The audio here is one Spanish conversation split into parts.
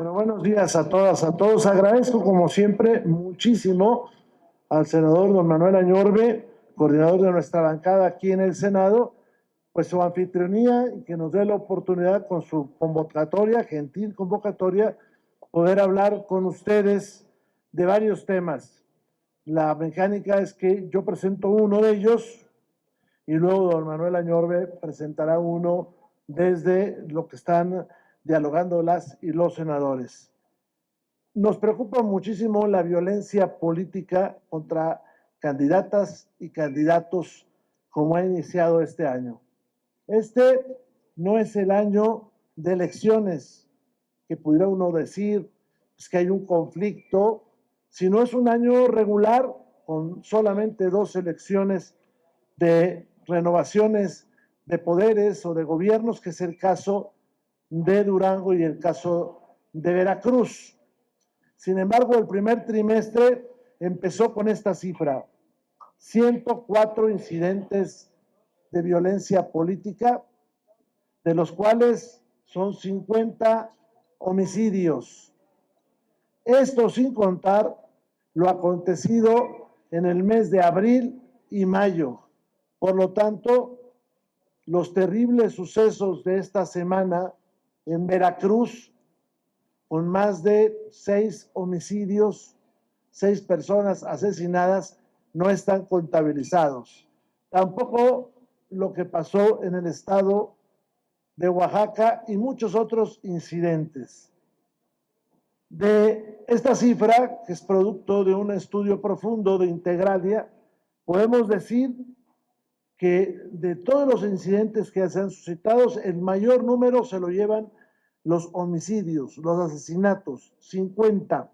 Bueno, buenos días a todas, a todos. Agradezco, como siempre, muchísimo al senador don Manuel Añorbe, coordinador de nuestra bancada aquí en el Senado, pues su anfitrionía y que nos dé la oportunidad con su convocatoria, gentil convocatoria, poder hablar con ustedes de varios temas. La mecánica es que yo presento uno de ellos y luego don Manuel Añorbe presentará uno desde lo que están dialogando las y los senadores. Nos preocupa muchísimo la violencia política contra candidatas y candidatos como ha iniciado este año. Este no es el año de elecciones, que pudiera uno decir pues, que hay un conflicto, sino es un año regular con solamente 2 elecciones de renovaciones de poderes o de gobiernos, que es el caso de Durango y el caso de Veracruz. Sin embargo, el primer trimestre empezó con esta cifra: 104 incidentes de violencia política, de los cuales son 50 homicidios. Esto sin contar lo acontecido en el mes de abril y mayo. Por lo tanto, los terribles sucesos de esta semana en Veracruz, con más de 6 homicidios, 6 personas asesinadas, no están contabilizados. Tampoco lo que pasó en el estado de Oaxaca y muchos otros incidentes. De esta cifra, que es producto de un estudio profundo de Integralia, podemos decir que de todos los incidentes que se han suscitado, el mayor número se lo llevan los homicidios, los asesinatos, 50.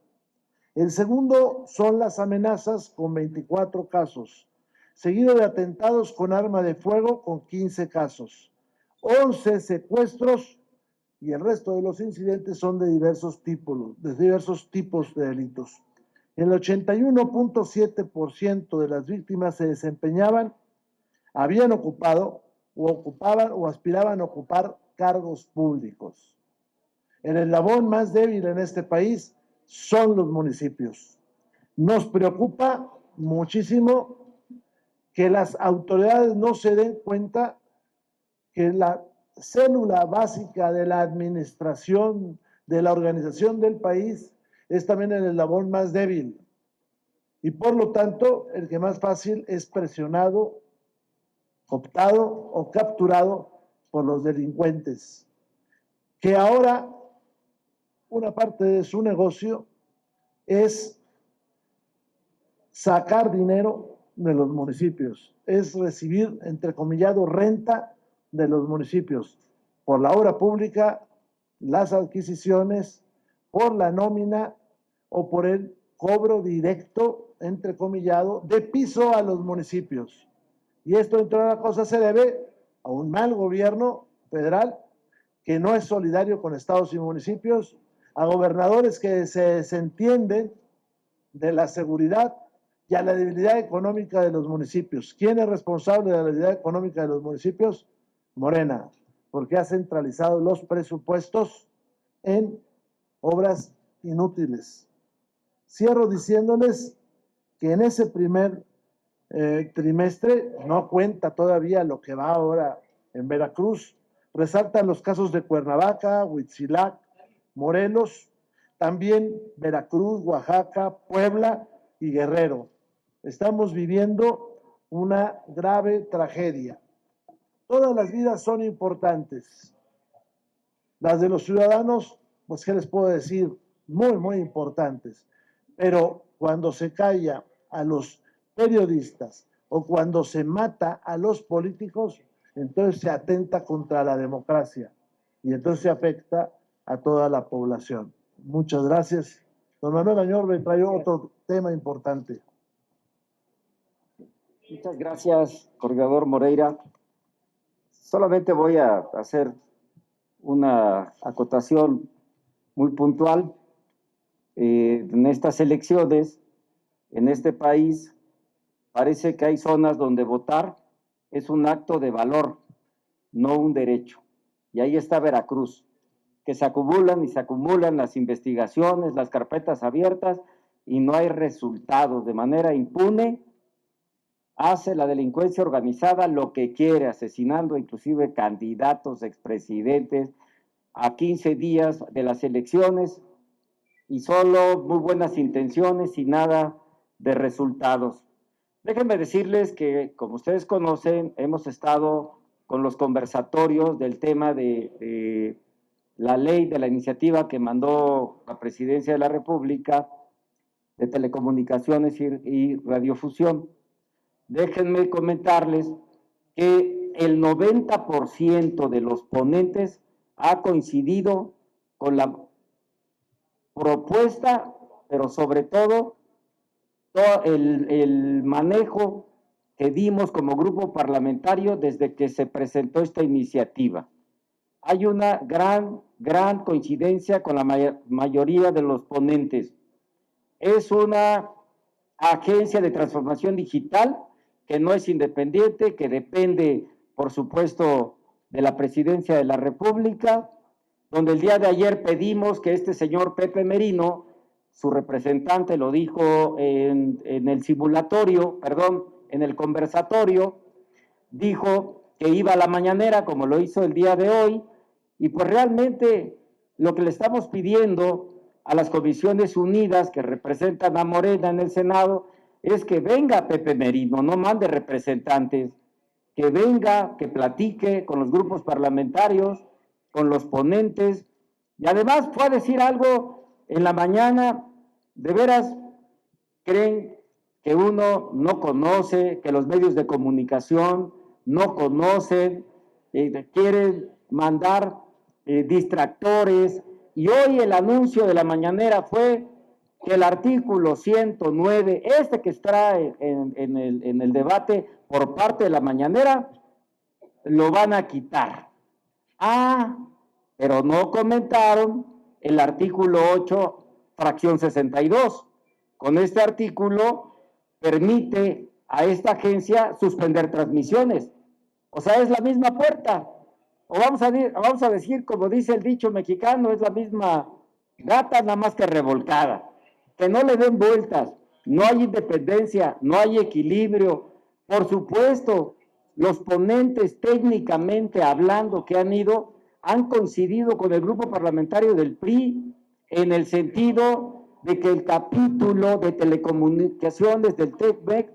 El segundo son las amenazas, con 24 casos, seguido de atentados con arma de fuego, con 15 casos, 11 secuestros, y el resto de los incidentes son de diversos tipos de delitos. El 81.7% de las víctimas se desempeñaban, habían ocupado o ocupaban o aspiraban a ocupar cargos públicos. El eslabón más débil en este país son los municipios. Nos preocupa muchísimo que las autoridades no se den cuenta que la célula básica de la administración, de la organización del país, es también el eslabón más débil. Y por lo tanto, el que más fácil es presionado, cooptado o capturado por los delincuentes, que ahora una parte de su negocio es sacar dinero de los municipios, es recibir, entrecomillado, renta de los municipios por la obra pública, las adquisiciones, por la nómina o por el cobro directo, entrecomillado, de piso a los municipios. Y esto, entre otras cosas, se debe a un mal gobierno federal que no es solidario con estados y municipios, a gobernadores que se desentienden de la seguridad y a la debilidad económica de los municipios. ¿Quién es responsable de la debilidad económica de los municipios? Morena, porque ha centralizado los presupuestos en obras inútiles. Cierro diciéndoles que en ese primer trimestre no cuenta todavía lo que va ahora en Veracruz. Resaltan los casos de Cuernavaca, Huitzilac, Morelos, también Veracruz, Oaxaca, Puebla y Guerrero. Estamos viviendo una grave tragedia. Todas las vidas son importantes. Las de los ciudadanos, pues, ¿qué les puedo decir? Muy, muy importantes. Pero cuando se calla a los periodistas o cuando se mata a los políticos, entonces se atenta contra la democracia y entonces se afecta a toda la población. Muchas gracias. Don Manuel Añorbe trae otro tema importante. Muchas gracias, coordinador Moreira. Solamente voy a hacer una acotación muy puntual. En estas elecciones, en este país, parece que hay zonas donde votar es un acto de valor, no un derecho. Y ahí está Veracruz, que se acumulan y se acumulan las investigaciones, las carpetas abiertas y no hay resultados. De manera impune hace la delincuencia organizada lo que quiere, asesinando inclusive candidatos, expresidentes, a 15 días de las elecciones y solo muy buenas intenciones y nada de resultados. Déjenme decirles que, como ustedes conocen, hemos estado con los conversatorios del tema de la ley, de la iniciativa que mandó la Presidencia de la República de Telecomunicaciones y Radiofusión. Déjenme comentarles que el 90% de los ponentes ha coincidido con la propuesta, pero sobre todo el manejo que dimos como grupo parlamentario desde que se presentó esta iniciativa. Hay una gran coincidencia con la mayoría de los ponentes. Es una agencia de transformación digital que no es independiente, que depende, por supuesto, de la Presidencia de la República, donde el día de ayer pedimos que este señor Pepe Merino, su representante lo dijo en el simulatorio, perdón, en el conversatorio, dijo que iba a la mañanera, como lo hizo el día de hoy, y pues realmente lo que le estamos pidiendo a las comisiones unidas que representan a Morena en el Senado es que venga Pepe Merino, no mande representantes, que venga, que platique con los grupos parlamentarios, con los ponentes, y además fue a decir algo en la mañana. ¿De veras creen que uno no conoce, que los medios de comunicación no conocen, quieren mandar distractores? Y hoy el anuncio de la mañanera fue que el artículo 109, que está en el debate por parte de la mañanera, lo van a quitar. Pero no comentaron el artículo 8, fracción 62. Con este artículo permite a esta agencia suspender transmisiones. O sea, es la misma puerta. O vamos a decir, como dice el dicho mexicano, es la misma gata, nada más que revolcada. Que no le den vueltas. No hay independencia, no hay equilibrio. Por supuesto, los ponentes técnicamente hablando que han coincidido con el grupo parlamentario del PRI en el sentido de que el capítulo de telecomunicaciones del TECMEC,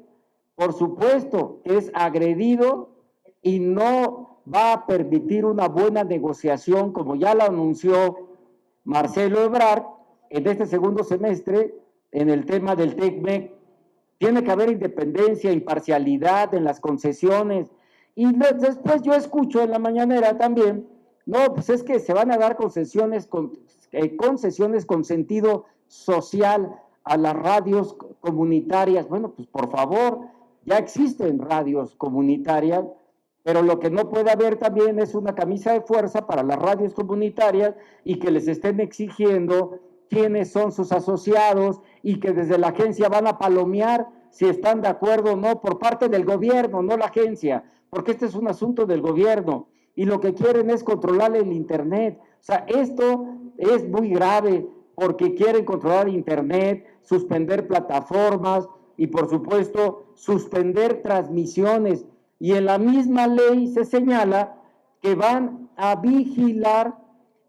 por supuesto, es agredido y no va a permitir una buena negociación, como ya lo anunció Marcelo Ebrard en este segundo semestre en el tema del TECMEC. Tiene que haber independencia, imparcialidad en las concesiones. Y después yo escucho en la mañanera también, no, pues es que se van a dar concesiones con sentido social a las radios comunitarias. Bueno, pues por favor, ya existen radios comunitarias, pero lo que no puede haber también es una camisa de fuerza para las radios comunitarias y que les estén exigiendo quiénes son sus asociados y que desde la agencia van a palomear si están de acuerdo o no por parte del gobierno, no la agencia, porque este es un asunto del gobierno y lo que quieren es controlar el internet. O sea, esto es muy grave porque quieren controlar internet, suspender plataformas y por supuesto suspender transmisiones. Y en la misma ley se señala que van a vigilar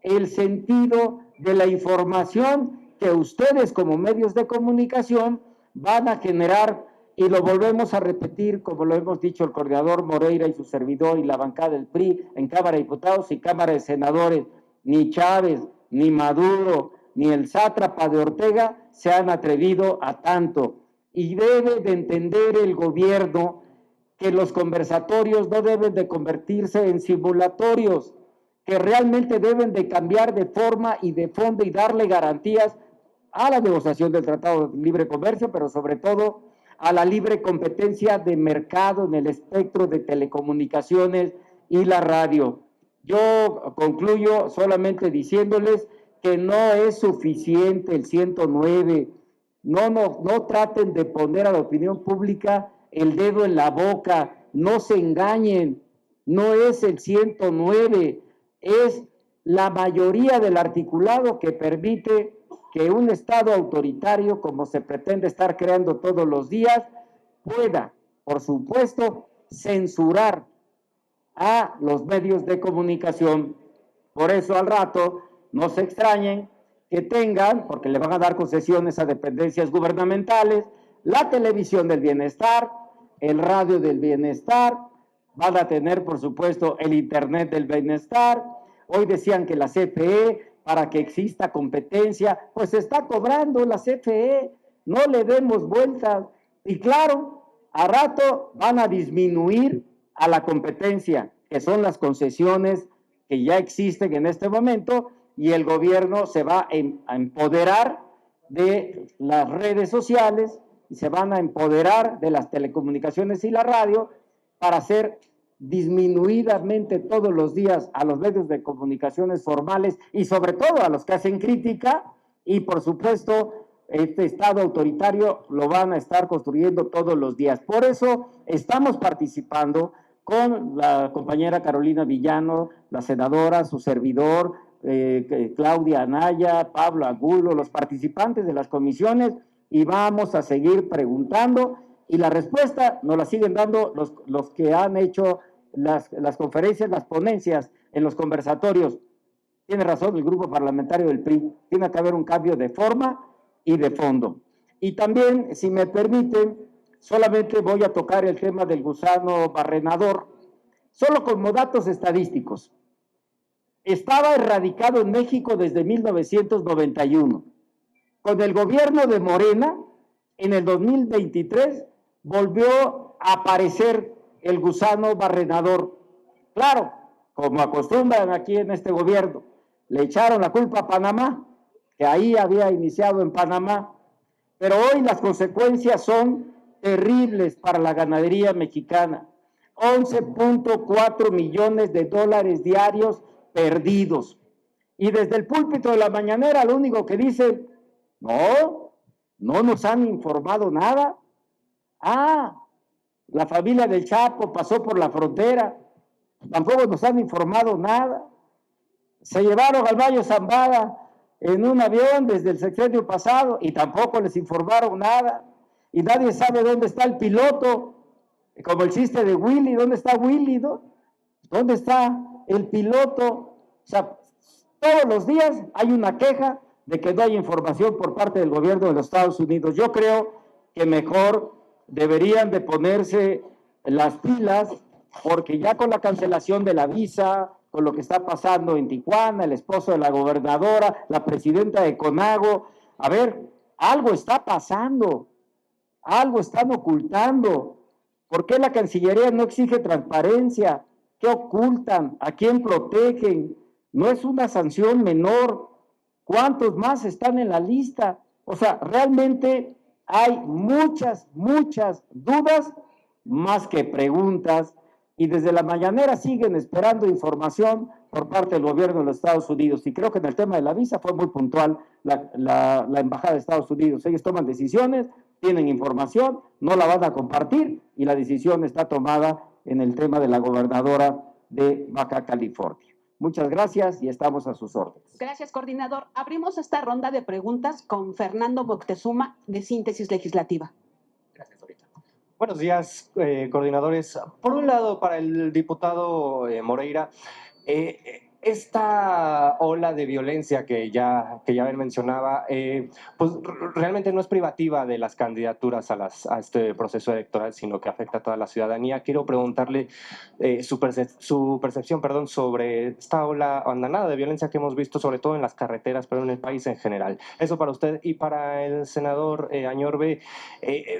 el sentido de la información que ustedes como medios de comunicación van a generar, y lo volvemos a repetir como lo hemos dicho el coordinador Moreira y su servidor y la bancada del PRI en Cámara de Diputados y Cámara de Senadores. Ni Chávez, ni Maduro, ni el sátrapa de Ortega se han atrevido a tanto, y debe de entender el gobierno que los conversatorios no deben de convertirse en simulatorios, que realmente deben de cambiar de forma y de fondo y darle garantías a la negociación del Tratado de Libre Comercio, pero sobre todo a la libre competencia de mercado en el espectro de telecomunicaciones y la radio. Yo concluyo solamente diciéndoles que no es suficiente el 109. No traten de poner a la opinión pública el dedo en la boca, no se engañen, no es el 109, es la mayoría del articulado que permite que un Estado autoritario, como se pretende estar creando todos los días, pueda, por supuesto, censurar a los medios de comunicación. Por eso al rato no se extrañen que tengan, porque le van a dar concesiones a dependencias gubernamentales, la televisión del bienestar, el radio del bienestar, van a tener, por supuesto, el internet del bienestar. Hoy decían que la CFE, para que exista competencia, pues está cobrando la CFE, no le demos vueltas. Y claro, a rato van a disminuir a la competencia, que son las concesiones que ya existen en este momento, y el gobierno se va a empoderar de las redes sociales y se van a empoderar de las telecomunicaciones y la radio para hacer disminuidamente todos los días a los medios de comunicaciones formales y sobre todo a los que hacen crítica, y por supuesto este Estado autoritario lo van a estar construyendo todos los días. Por eso estamos participando con la compañera Carolina Villano, la senadora, su servidor, Claudia Anaya, Pablo Angulo, los participantes de las comisiones, y vamos a seguir preguntando, y la respuesta nos la siguen dando los que han hecho las conferencias, las ponencias en los conversatorios. Tiene razón el grupo parlamentario del PRI, tiene que haber un cambio de forma y de fondo. Y también, si me permiten, solamente voy a tocar el tema del gusano barrenador, solo como datos estadísticos. Estaba erradicado en México desde 1991. Con el gobierno de Morena, en el 2023, volvió a aparecer el gusano barrenador. Claro, como acostumbran aquí en este gobierno, le echaron la culpa a Panamá, que ahí había iniciado en Panamá, pero hoy las consecuencias son terribles para la ganadería mexicana. 11.4 millones de dólares diarios perdidos. Y desde el púlpito de la mañanera lo único que dicen, no nos han informado nada. La familia del Chapo pasó por la frontera, tampoco nos han informado nada. Se llevaron al Mayo Zambada en un avión desde el sexenio pasado y tampoco les informaron nada. Y nadie sabe dónde está el piloto, como el chiste de Willy, ¿dónde está Willy? ¿Dónde está el piloto? O sea, todos los días hay una queja de que no hay información por parte del gobierno de los Estados Unidos. Yo creo que mejor deberían de ponerse las pilas, porque ya con la cancelación de la visa, con lo que está pasando en Tijuana, el esposo de la gobernadora, la presidenta de CONAGO, a ver, algo está pasando, algo están ocultando. ¿Por qué la Cancillería no exige transparencia? ¿Qué ocultan? ¿A quién protegen? No es una sanción menor. ¿Cuántos más están en la lista? O sea, realmente hay muchas dudas más que preguntas, y desde la mañanera siguen esperando información por parte del gobierno de los Estados Unidos. Y creo que en el tema de la visa fue muy puntual la Embajada de Estados Unidos. Ellos toman decisiones, tienen información, no la van a compartir, y la decisión está tomada en el tema de la gobernadora de Baja California. Muchas gracias y estamos a sus órdenes. Gracias, coordinador. Abrimos esta ronda de preguntas con Fernando Moctezuma, de Síntesis Legislativa. Gracias, ahorita. Buenos días, coordinadores. Por un lado, para el diputado Moreira, esta ola de violencia que ya él mencionaba, pues realmente no es privativa de las candidaturas a este proceso electoral, sino que afecta a toda la ciudadanía. Quiero preguntarle su percepción, sobre esta ola o andanada de violencia que hemos visto, sobre todo en las carreteras, pero en el país en general. Eso para usted. Y para el senador Añorbe,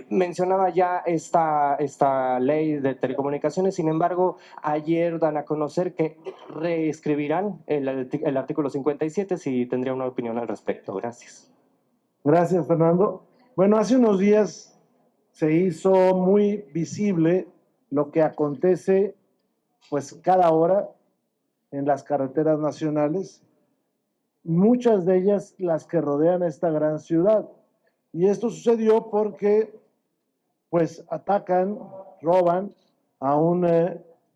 mencionaba ya esta ley de telecomunicaciones. Sin embargo, ayer dan a conocer que reescribirán el artículo 57, si tendría una opinión al respecto. Gracias. Gracias, Fernando. Bueno, hace unos días se hizo muy visible lo que acontece pues cada hora en las carreteras nacionales, muchas de ellas las que rodean esta gran ciudad. Y esto sucedió porque pues atacan, roban a un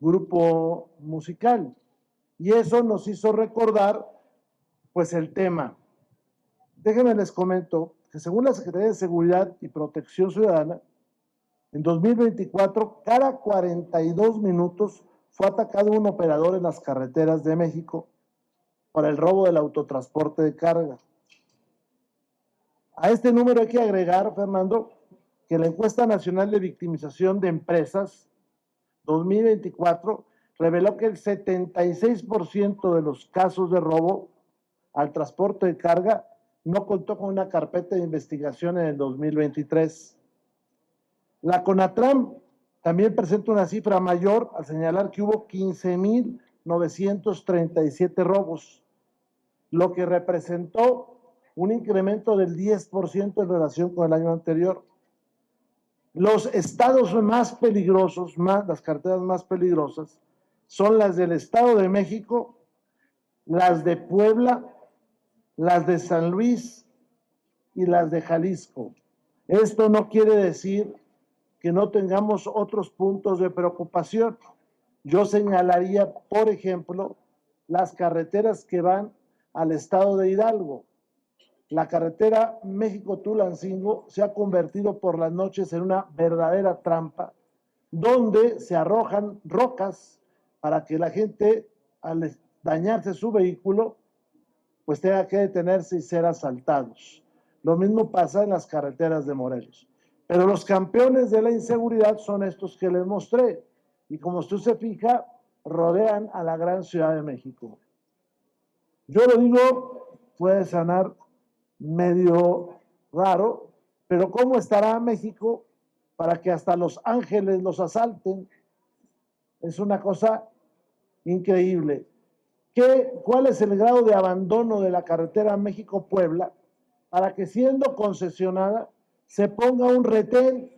grupo musical. Y eso nos hizo recordar, pues, el tema. Déjenme les comento que según la Secretaría de Seguridad y Protección Ciudadana, en 2024, cada 42 minutos fue atacado un operador en las carreteras de México por el robo del autotransporte de carga. A este número hay que agregar, Fernando, que la encuesta nacional de victimización de empresas 2024 reveló que el 76% de los casos de robo al transporte de carga no contó con una carpeta de investigación en el 2023. La CONATRAM también presenta una cifra mayor al señalar que hubo 15,937 robos, lo que representó un incremento del 10% en relación con el año anterior. Los estados más peligrosos, las carreteras más peligrosas, son las del Estado de México, las de Puebla, las de San Luis y las de Jalisco. Esto no quiere decir que no tengamos otros puntos de preocupación. Yo señalaría, por ejemplo, las carreteras que van al estado de Hidalgo. La carretera México-Tulancingo se ha convertido por las noches en una verdadera trampa, donde se arrojan rocas para que la gente, al dañarse su vehículo, pues tenga que detenerse y ser asaltados. Lo mismo pasa en las carreteras de Morelos. Pero los campeones de la inseguridad son estos que les mostré. Y como usted se fija, rodean a la gran Ciudad de México. Yo lo digo, puede sonar medio raro, pero ¿cómo estará México para que hasta Los Ángeles los asalten? Es una cosa increíble. ¿Cuál es el grado de abandono de la carretera México-Puebla para que, siendo concesionada, se ponga un retén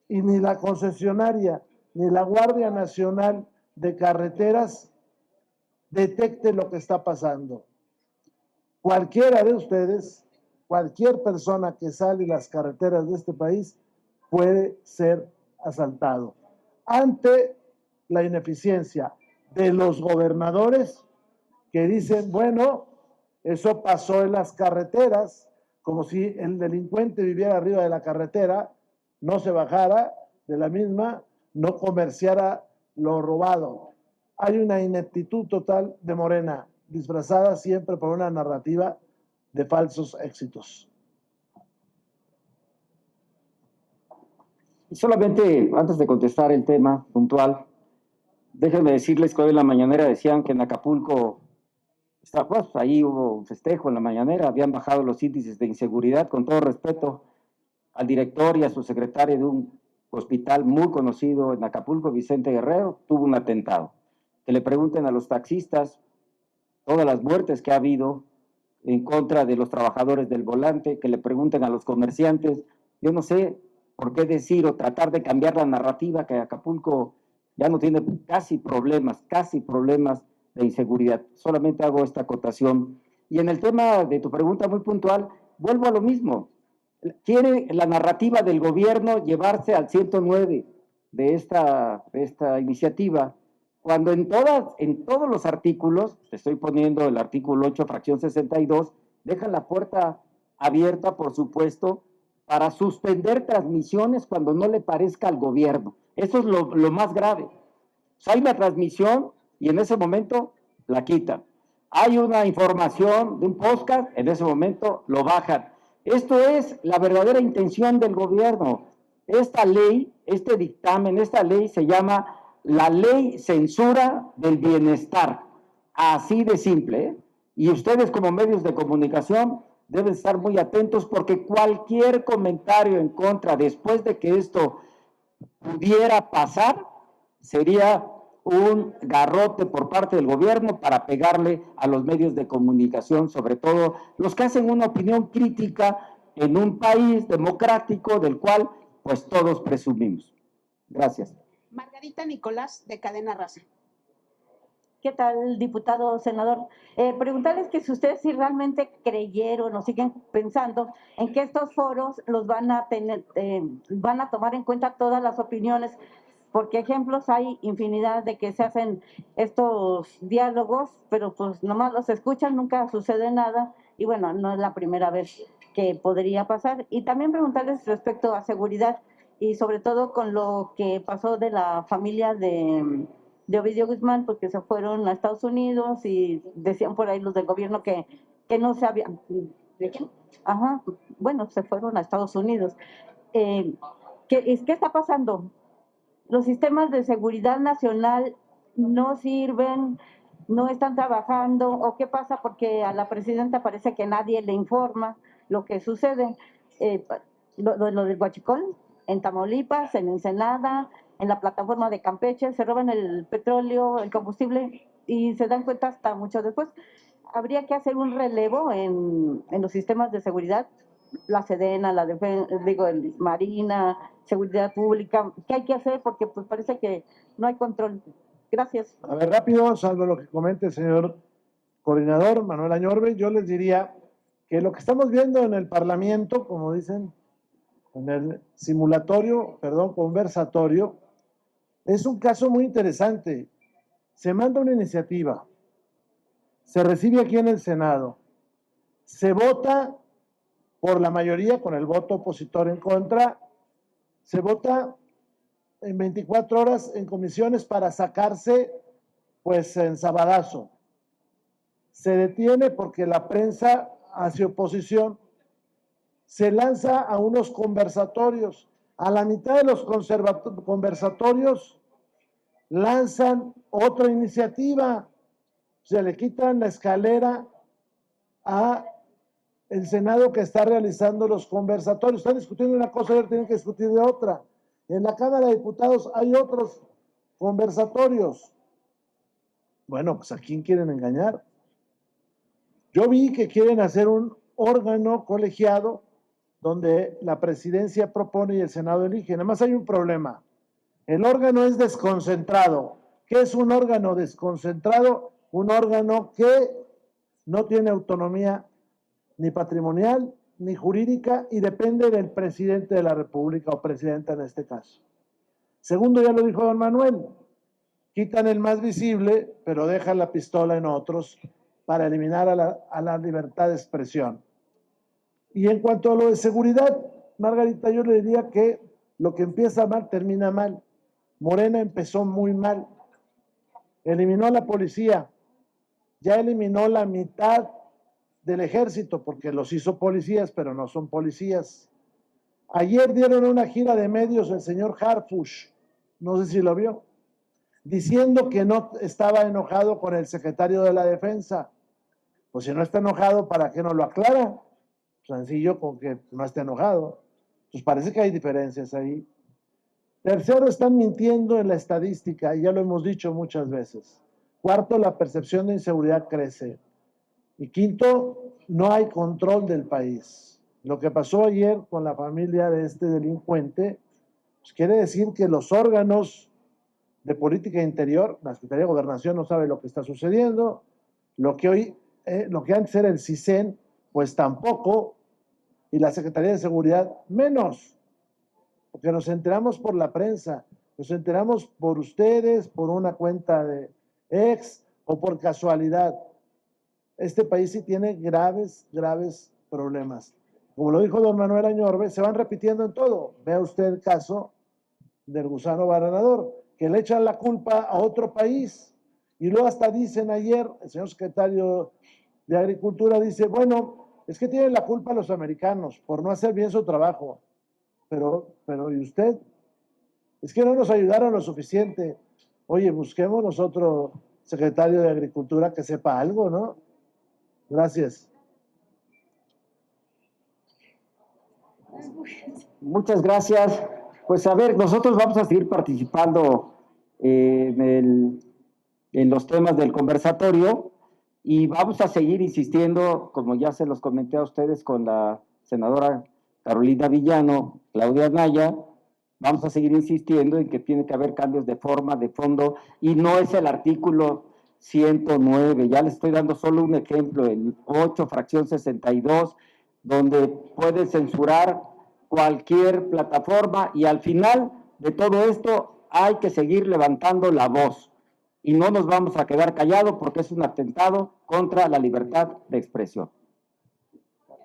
y ni la concesionaria ni la Guardia Nacional de Carreteras detecte lo que está pasando? Cualquiera de ustedes, cualquier persona que sale en las carreteras de este país puede ser asaltado. Ante la ineficiencia de los gobernadores que dicen, bueno, eso pasó en las carreteras, como si el delincuente viviera arriba de la carretera, no se bajara de la misma, no comerciara lo robado. Hay una ineptitud total de Morena, disfrazada siempre por una narrativa de falsos éxitos. Y solamente, antes de contestar el tema puntual, déjenme decirles que hoy en la mañanera decían que en Acapulco, pues, ahí hubo un festejo en la mañanera, habían bajado los índices de inseguridad. Con todo respeto al director y a su secretario de un hospital muy conocido en Acapulco, Vicente Guerrero, tuvo un atentado. Que le pregunten a los taxistas todas las muertes que ha habido en contra de los trabajadores del volante, que le pregunten a los comerciantes. Yo no sé por qué decir o tratar de cambiar la narrativa que Acapulco ya no tiene casi problemas de inseguridad. Solamente hago esta acotación. Y en el tema de tu pregunta muy puntual, vuelvo a lo mismo. Quiere la narrativa del gobierno llevarse al 109 de esta iniciativa, cuando en todos los artículos, te estoy poniendo el artículo 8, fracción 62, dejan la puerta abierta, por supuesto, para suspender transmisiones cuando no le parezca al gobierno. Eso es lo más grave. O sea, hay una transmisión y en ese momento la quitan. Hay una información de un podcast, en ese momento lo bajan. Esto es la verdadera intención del gobierno. Esta ley, este dictamen, esta ley se llama la Ley Censura del Bienestar. Así de simple, ¿eh? Y ustedes, como medios de comunicación, deben estar muy atentos, porque cualquier comentario en contra después de que esto pudiera pasar sería un garrote por parte del gobierno para pegarle a los medios de comunicación, sobre todo los que hacen una opinión crítica en un país democrático del cual pues todos presumimos. Gracias. Margarita Nicolás, de Cadena Raza. ¿Qué tal, diputado, senador? Preguntarles que si ustedes sí realmente creyeron o siguen pensando en que estos foros los van a tener, van a tomar en cuenta todas las opiniones, porque ejemplos hay infinidad de que se hacen estos diálogos, pero pues nomás los escuchan, nunca sucede nada, y bueno, no es la primera vez que podría pasar. Y también preguntarles respecto a seguridad, y sobre todo con lo que pasó de la familia de Ovidio Guzmán, porque se fueron a Estados Unidos y decían por ahí los del gobierno que no se había... Ajá, bueno, se fueron a Estados Unidos. ¿Qué está pasando? Los sistemas de seguridad nacional no sirven, no están trabajando, o qué pasa porque a la presidenta parece que nadie le informa lo que sucede. Lo del huachicol, en Tamaulipas, en Ensenada, en la plataforma de Campeche, se roban el petróleo, el combustible, y se dan cuenta hasta mucho después. Habría que hacer un relevo en los sistemas de seguridad, la Sedena, el Marina, Seguridad Pública. ¿Qué hay que hacer? Porque pues parece que no hay control. Gracias. A ver, rápido, salvo lo que comente el señor coordinador Manuel Añorbe, yo les diría que lo que estamos viendo en el Parlamento, como dicen, en el conversatorio, es un caso muy interesante. Se manda una iniciativa, se recibe aquí en el Senado, se vota por la mayoría con el voto opositor en contra, se vota en 24 horas en comisiones para sacarse pues en sabadazo. Se detiene porque la prensa hace oposición, se lanza a unos conversatorios. A la mitad de los conversatorios lanzan otra iniciativa, se le quitan la escalera a el Senado que está realizando los conversatorios. Están discutiendo una cosa y ahora tienen que discutir de otra. En la Cámara de Diputados hay otros conversatorios. Bueno, pues ¿a quién quieren engañar? Yo vi que quieren hacer un órgano colegiado donde la presidencia propone y el Senado elige. Nada más hay un problema. El órgano es desconcentrado. ¿Qué es un órgano desconcentrado? Un órgano que no tiene autonomía ni patrimonial, ni jurídica, y depende del presidente de la República o presidenta en este caso. Segundo, ya lo dijo don Manuel, quitan el más visible, pero dejan la pistola en otros para eliminar a la libertad de expresión. Y en cuanto a lo de seguridad, Margarita, yo le diría que lo que empieza mal termina mal. Morena empezó muy mal. Eliminó a la policía, ya eliminó la mitad del ejército, porque los hizo policías, pero no son policías. Ayer dieron una gira de medios el señor Harfush, no sé si lo vio, diciendo que no estaba enojado con el secretario de la Defensa. Pues si no está enojado, ¿para qué no lo aclara? Sencillo, con que no esté enojado. Pues parece que hay diferencias ahí. Tercero, están mintiendo en la estadística, y ya lo hemos dicho muchas veces. Cuarto, la percepción de inseguridad crece. Y quinto, no hay control del país. Lo que pasó ayer con la familia de este delincuente, pues quiere decir que los órganos de política interior, la Secretaría de Gobernación no sabe lo que está sucediendo, lo que antes era el CISEN, pues tampoco, y la Secretaría de Seguridad menos, porque nos enteramos por la prensa, nos enteramos por ustedes, por una cuenta de ex o por casualidad. Este país sí tiene graves problemas. Como lo dijo don Manuel Añorbe, se van repitiendo en todo. Vea usted el caso del gusano barrenador, que le echan la culpa a otro país. Y luego hasta dicen ayer, el señor secretario de Agricultura dice, bueno, es que tienen la culpa los americanos por no hacer bien su trabajo. Pero ¿y usted? Es que no nos ayudaron lo suficiente. Oye, busquemos otro secretario de Agricultura que sepa algo, ¿no? Gracias. Muchas gracias. Pues a ver, nosotros vamos a seguir participando en los temas del conversatorio y vamos a seguir insistiendo, como ya se los comenté a ustedes con la senadora Carolina Villano, Claudia Anaya, vamos a seguir insistiendo en que tiene que haber cambios de forma, de fondo, y no es el artículo 109, ya les estoy dando solo un ejemplo, el 8, fracción 62, donde puede censurar cualquier plataforma, y al final de todo esto hay que seguir levantando la voz y no nos vamos a quedar callados porque es un atentado contra la libertad de expresión.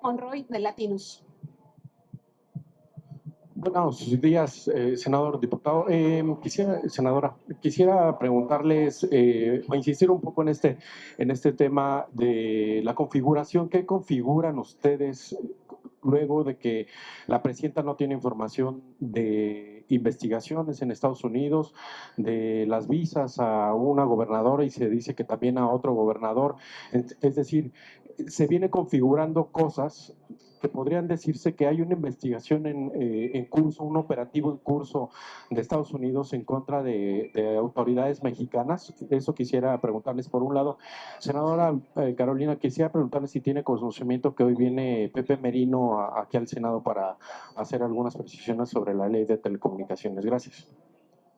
Monroy, de Latinos. Buenos días, senador, diputado. Senadora, quisiera preguntarles o insistir un poco en este tema de la configuración. ¿Qué configuran ustedes luego de que la presidenta no tiene información de investigaciones en Estados Unidos, de las visas a una gobernadora y se dice que también a otro gobernador? Es decir, se viene configurando cosas que podrían decirse que hay una investigación en curso, un operativo en curso de Estados Unidos en contra de autoridades mexicanas. Eso quisiera preguntarles por un lado. Senadora Carolina, quisiera preguntarles si tiene conocimiento que hoy viene Pepe Merino aquí al Senado para hacer algunas precisiones sobre la ley de telecomunicaciones. Gracias.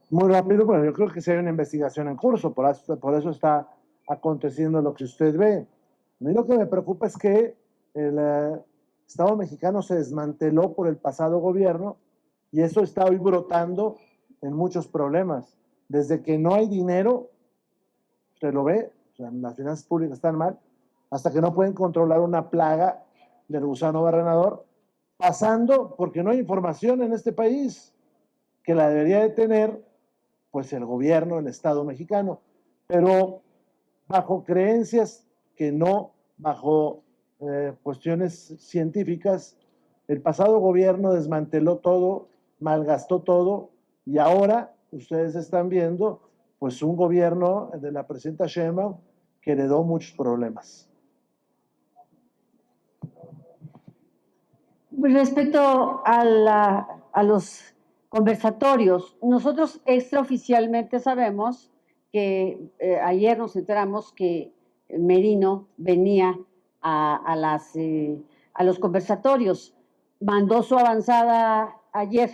Muy rápido, bueno, yo creo que sí hay una investigación en curso, por eso está aconteciendo lo que usted ve. A mí lo que me preocupa es que el Estado mexicano se desmanteló por el pasado gobierno y eso está hoy brotando en muchos problemas. Desde que no hay dinero, usted lo ve, o sea, las finanzas públicas están mal, hasta que no pueden controlar una plaga del gusano barrenador, pasando porque no hay información en este país que la debería de tener pues el gobierno, el Estado mexicano, pero bajo creencias que no bajo cuestiones científicas. El pasado gobierno desmanteló todo, malgastó todo y ahora ustedes están viendo pues un gobierno de la presidenta Sheinbaum que heredó muchos problemas. Respecto a los conversatorios, nosotros extraoficialmente sabemos que ayer nos enteramos que Merino venía a los conversatorios, mandó su avanzada ayer,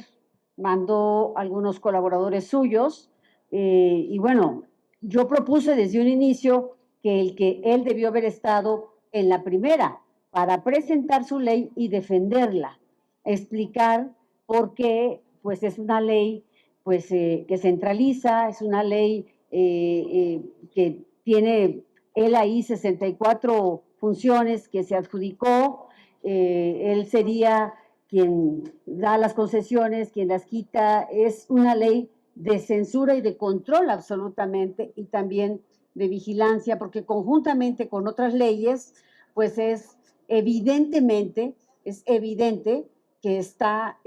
mandó algunos colaboradores suyos y bueno, yo propuse desde un inicio que él debió haber estado en la primera para presentar su ley y defenderla, explicar por qué pues es una ley pues, que centraliza, es una ley que tiene él ahí 64 funciones que se adjudicó, él sería quien da las concesiones, quien las quita, es una ley de censura y de control absolutamente y también de vigilancia, porque conjuntamente con otras leyes, pues es evidente que está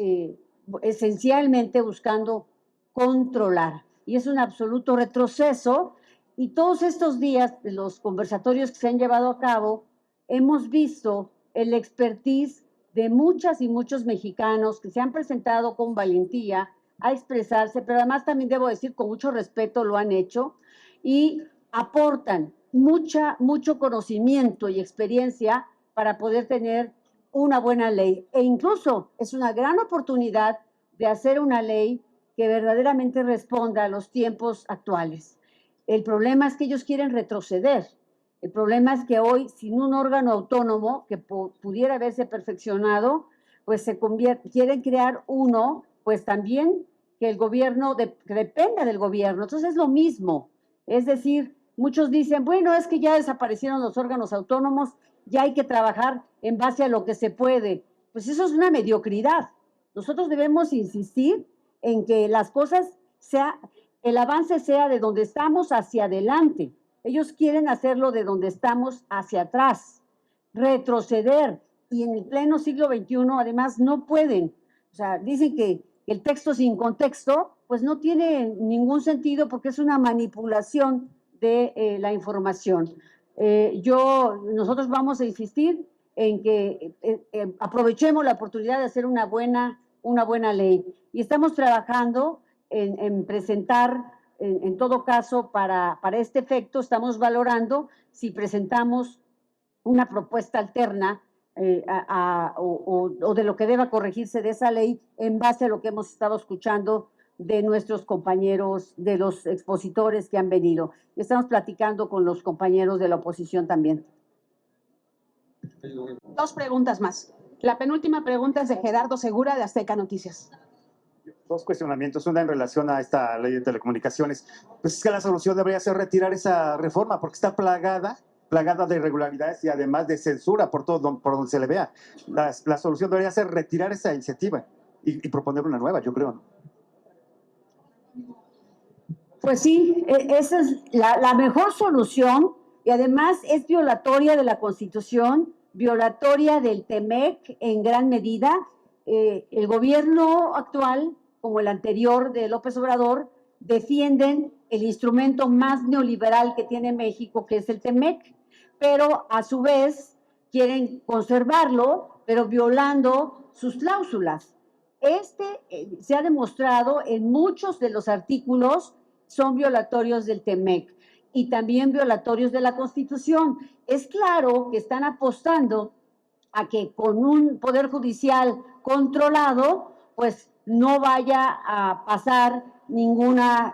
esencialmente buscando controlar. Y es un absoluto retroceso. Y todos estos días, de los conversatorios que se han llevado a cabo, hemos visto el expertise de muchas y muchos mexicanos que se han presentado con valentía a expresarse, pero además también debo decir con mucho respeto lo han hecho y aportan mucho conocimiento y experiencia para poder tener una buena ley. E incluso es una gran oportunidad de hacer una ley que verdaderamente responda a los tiempos actuales. El problema es que ellos quieren retroceder. El problema es que hoy, sin un órgano autónomo que pudiera haberse perfeccionado, pues quieren crear uno, pues también que el gobierno, que dependa del gobierno. Entonces es lo mismo. Es decir, muchos dicen, bueno, es que ya desaparecieron los órganos autónomos, ya hay que trabajar en base a lo que se puede. Pues eso es una mediocridad. Nosotros debemos insistir en que las cosas el avance sea de donde estamos hacia adelante. Ellos quieren hacerlo de donde estamos hacia atrás, retroceder. Y en el pleno siglo XXI, además, no pueden. O sea, dicen que el texto sin contexto, pues no tiene ningún sentido porque es una manipulación de la información. Nosotros vamos a insistir en que aprovechemos la oportunidad de hacer una buena ley. Y estamos trabajando en presentar, en todo caso, para este efecto, estamos valorando si presentamos una propuesta alterna o de lo que deba corregirse de esa ley en base a lo que hemos estado escuchando de nuestros compañeros, de los expositores que han venido. Estamos platicando con los compañeros de la oposición también. Dos preguntas más. La penúltima pregunta es de Gerardo Segura, de Azteca Noticias. Dos cuestionamientos, una en relación a esta ley de telecomunicaciones. Pues es que la solución debería ser retirar esa reforma porque está plagada de irregularidades y además de censura por todo, por donde se le vea. La solución debería ser retirar esa iniciativa y proponer una nueva, yo creo, ¿no? Pues sí, esa es la mejor solución y además es violatoria de la Constitución, violatoria del TEMEC en gran medida. El gobierno actual, como el anterior de López Obrador, defienden el instrumento más neoliberal que tiene México, que es el TEMEC, pero a su vez quieren conservarlo, pero violando sus cláusulas. Se ha demostrado en muchos de los artículos son violatorios del TEMEC y también violatorios de la Constitución. Es claro que están apostando a que con un poder judicial controlado, pues no vaya a pasar ninguna,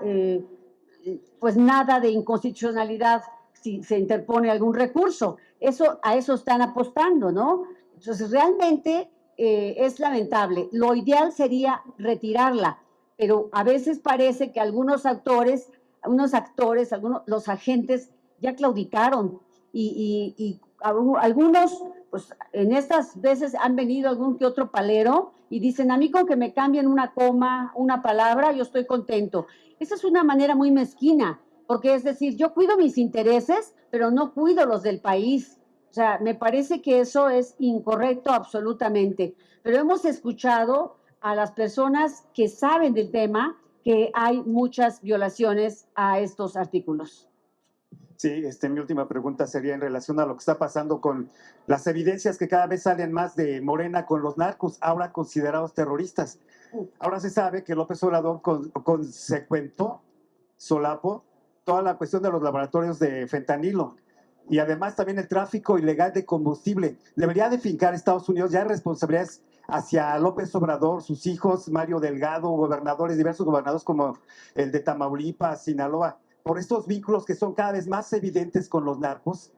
pues nada de inconstitucionalidad si se interpone algún recurso. A eso están apostando, ¿no? Entonces, realmente es lamentable. Lo ideal sería retirarla, pero a veces parece que los agentes ya claudicaron y algunos, pues en estas veces han venido algún que otro palero y dicen, a mí con que me cambien una coma, una palabra, yo estoy contento. Esa es una manera muy mezquina, porque es decir, yo cuido mis intereses, pero no cuido los del país. O sea, me parece que eso es incorrecto absolutamente. Pero hemos escuchado a las personas que saben del tema que hay muchas violaciones a estos artículos. Sí, mi última pregunta sería en relación a lo que está pasando con las evidencias que cada vez salen más de Morena con los narcos, ahora considerados terroristas. Ahora se sabe que López Obrador consecuentó, solapó, toda la cuestión de los laboratorios de fentanilo y además también el tráfico ilegal de combustible. Debería de fincar Estados Unidos ya responsabilidades hacia López Obrador, sus hijos, Mario Delgado, gobernadores, diversos gobernadores como el de Tamaulipas, Sinaloa, por estos vínculos que son cada vez más evidentes con los narcos.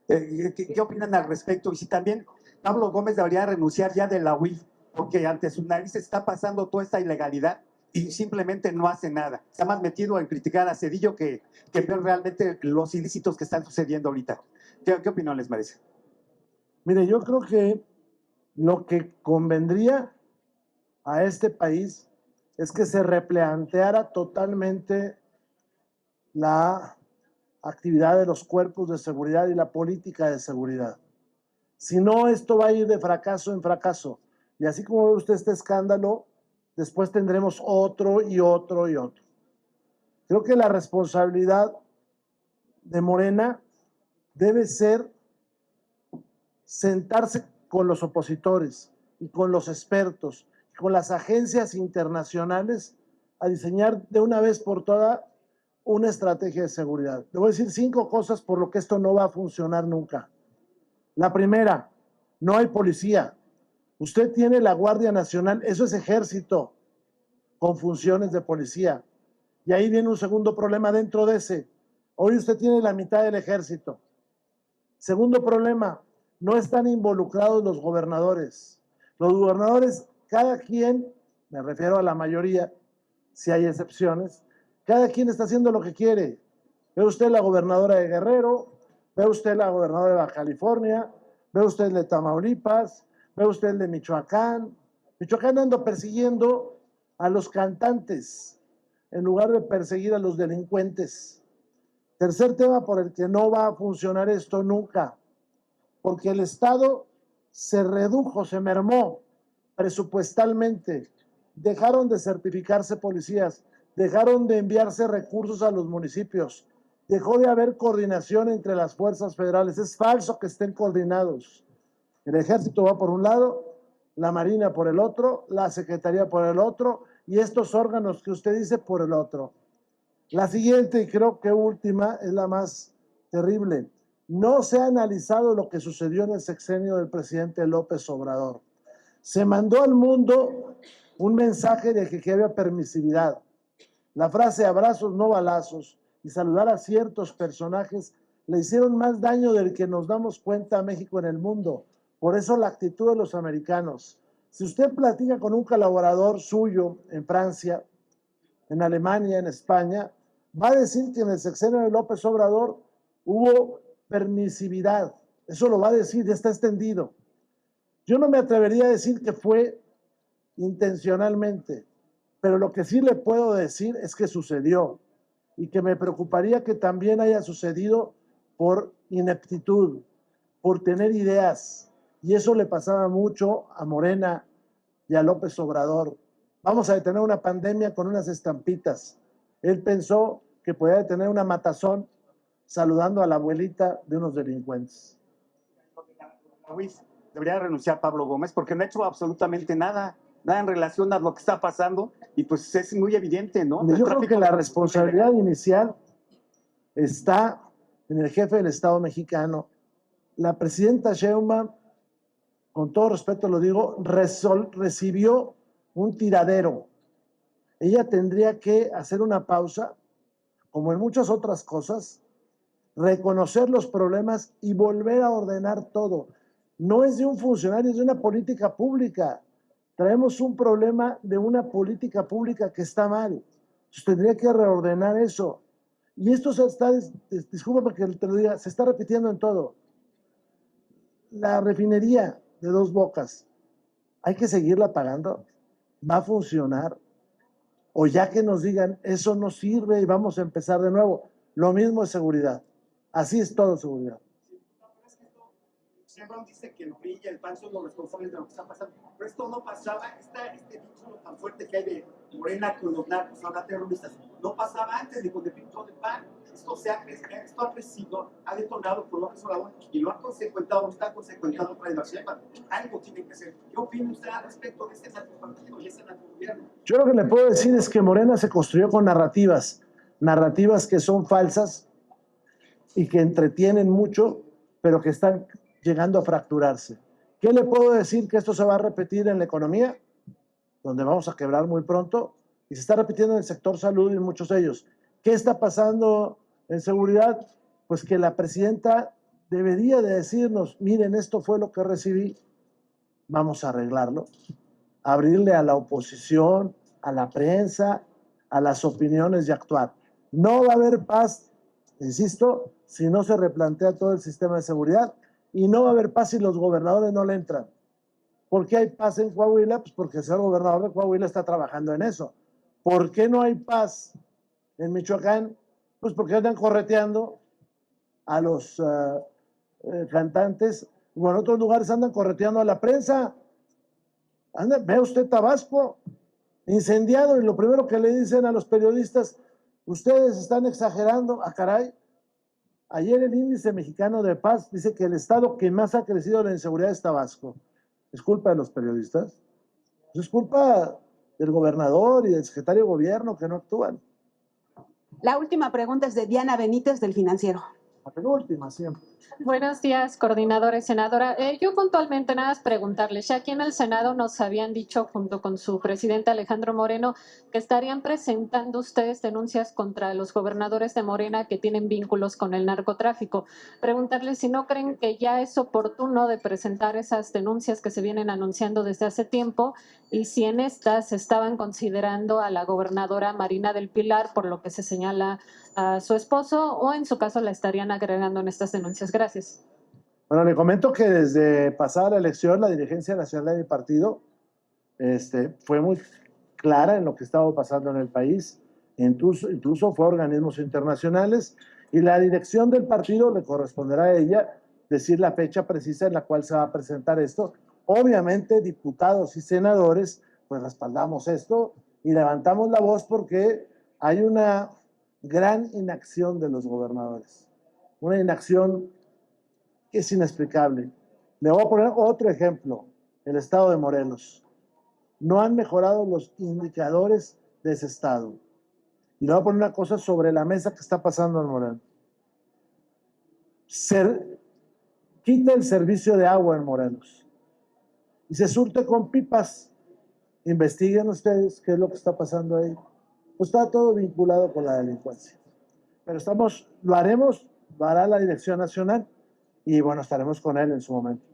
¿Qué opinan al respecto? Y si también Pablo Gómez debería renunciar ya de la UIF, porque ante sus narices está pasando toda esta ilegalidad y simplemente no hace nada. Está más metido en criticar a Zedillo que ver realmente los ilícitos que están sucediendo ahorita. ¿Qué opinión les merece? Mire, yo creo que lo que convendría a este país es que se replanteara totalmente la actividad de los cuerpos de seguridad y la política de seguridad. Si no, esto va a ir de fracaso en fracaso. Y así como ve usted este escándalo, después tendremos otro y otro y otro. Creo que la responsabilidad de Morena debe ser sentarse con los opositores y con los expertos, y con las agencias internacionales a diseñar de una vez por todas una estrategia de seguridad. Le voy a decir 5 cosas por lo que esto no va a funcionar nunca. La primera, no hay policía. Usted tiene la Guardia Nacional, eso es ejército, con funciones de policía. Y ahí viene un segundo problema dentro de ese. Hoy usted tiene la mitad del ejército. Segundo problema, no están involucrados los gobernadores. Los gobernadores, cada quien, me refiero a la mayoría, si hay excepciones, cada quien está haciendo lo que quiere. Ve usted la gobernadora de Guerrero, ve usted la gobernadora de Baja California, ve usted el de Tamaulipas, ve usted el de Michoacán. Michoacán anda persiguiendo a los cantantes en lugar de perseguir a los delincuentes. Tercer tema por el que no va a funcionar esto nunca, porque el Estado se redujo, se mermó presupuestalmente. Dejaron de certificarse policías, dejaron de enviarse recursos a los municipios, dejó de haber coordinación entre las fuerzas federales. Es falso que estén coordinados. El ejército va por un lado, la marina por el otro, la secretaría por el otro y estos órganos que usted dice por el otro. La siguiente, y creo que última, es la más terrible. No se ha analizado lo que sucedió en el sexenio del presidente López Obrador. Se mandó al mundo un mensaje de que había permisividad. La frase abrazos no balazos y saludar a ciertos personajes le hicieron más daño del que nos damos cuenta a México en el mundo. Por eso la actitud de los americanos. Si usted platica con un colaborador suyo en Francia, en Alemania, en España, va a decir que en el sexenio de López Obrador hubo permisividad. Eso lo va a decir, ya está extendido. Yo no me atrevería a decir que fue intencionalmente, pero lo que sí le puedo decir es que sucedió y que me preocuparía que también haya sucedido por ineptitud, por tener ideas. Y eso le pasaba mucho a Morena y a López Obrador. Vamos a detener una pandemia con unas estampitas. Él pensó que podía detener una matazón saludando a la abuelita de unos delincuentes. Debería renunciar Pablo Gómez porque no ha hecho absolutamente nada en relación a lo que está pasando y pues es muy evidente, ¿no? Yo creo que la responsabilidad inicial está en el jefe del Estado mexicano. La presidenta Sheinbaum, con todo respeto lo digo, recibió un tiradero. Ella tendría que hacer una pausa, como en muchas otras cosas, reconocer los problemas y volver a ordenar todo. No es de un funcionario, es de una política pública. Traemos un problema de una política pública que está mal. Entonces, tendría que reordenar eso. Y esto se está, disculpa que te lo diga, se está repitiendo en todo. La refinería de Dos Bocas, ¿hay que seguirla pagando? ¿Va a funcionar? O ya que nos digan, eso no sirve y vamos a empezar de nuevo. Lo mismo es seguridad. Así es todo seguridad. Sheinbaum dice que el PRI y el PAN son los responsables de lo que está pasando, pero esto no pasaba, este vínculo tan fuerte que hay de Morena con los narcos, ahora terroristas, no pasaba antes ni con el PRI con el PAN. Esto ha crecido, ha detonado por López Obrador y lo ha consecuentado, está consecuentado para la Sheinbaum. Algo tiene que hacer. ¿Qué opina usted al respecto de este narcopartido y ese narcogobierno? Yo lo que le puedo decir es que Morena se construyó con narrativas que son falsas y que entretienen mucho, pero que están llegando a fracturarse. ¿Qué le puedo decir? Que esto se va a repetir en la economía, donde vamos a quebrar muy pronto, y se está repitiendo en el sector salud y en muchos de ellos. ¿Qué está pasando en seguridad? Pues que la presidenta debería de decirnos, miren, esto fue lo que recibí, vamos a arreglarlo, abrirle a la oposición, a la prensa, a las opiniones y actuar. No va a haber paz, insisto, si no se replantea todo el sistema de seguridad, y no va a haber paz si los gobernadores no le entran. ¿Por qué hay paz en Coahuila? Pues porque el señor gobernador de Coahuila está trabajando en eso. ¿Por qué no hay paz en Michoacán? Pues porque andan correteando a los cantantes, o en otros lugares andan correteando a la prensa. Ve usted Tabasco, incendiado, y lo primero que le dicen a los periodistas, ustedes están exagerando. ¡Ah, caray! Ayer el índice mexicano de paz dice que el estado que más ha crecido la inseguridad es Tabasco. ¿Es culpa de los periodistas? Es culpa del gobernador y del secretario de gobierno que no actúan. La última pregunta es de Diana Benítez del Financiero. La penúltima siempre. Buenos días, coordinadora y senadora. Yo puntualmente nada más preguntarles, ya aquí en el Senado nos habían dicho junto con su presidente Alejandro Moreno que estarían presentando ustedes denuncias contra los gobernadores de Morena que tienen vínculos con el narcotráfico. Preguntarles si no creen que ya es oportuno de presentar esas denuncias que se vienen anunciando desde hace tiempo y si en estas estaban considerando a la gobernadora Marina del Pilar por lo que se señala a su esposo o en su caso la estarían agregando en estas denuncias. Gracias. Bueno, le comento que desde pasada la elección la dirigencia nacional de mi partido fue muy clara en lo que estaba pasando en el país, incluso fue a organismos internacionales y la dirección del partido le corresponderá a ella decir la fecha precisa en la cual se va a presentar esto. Obviamente diputados y senadores pues respaldamos esto y levantamos la voz porque hay una gran inacción de los gobernadores, una inacción que es inexplicable. Le voy a poner otro ejemplo, el estado de Morelos. No han mejorado los indicadores de ese estado. Y le voy a poner una cosa sobre la mesa que está pasando en Morelos. Quita el servicio de agua en Morelos y se surte con pipas. Investiguen ustedes qué es lo que está pasando ahí. Pues está todo vinculado con la delincuencia. Pero lo haremos, lo hará la Dirección Nacional y bueno, estaremos con él en su momento.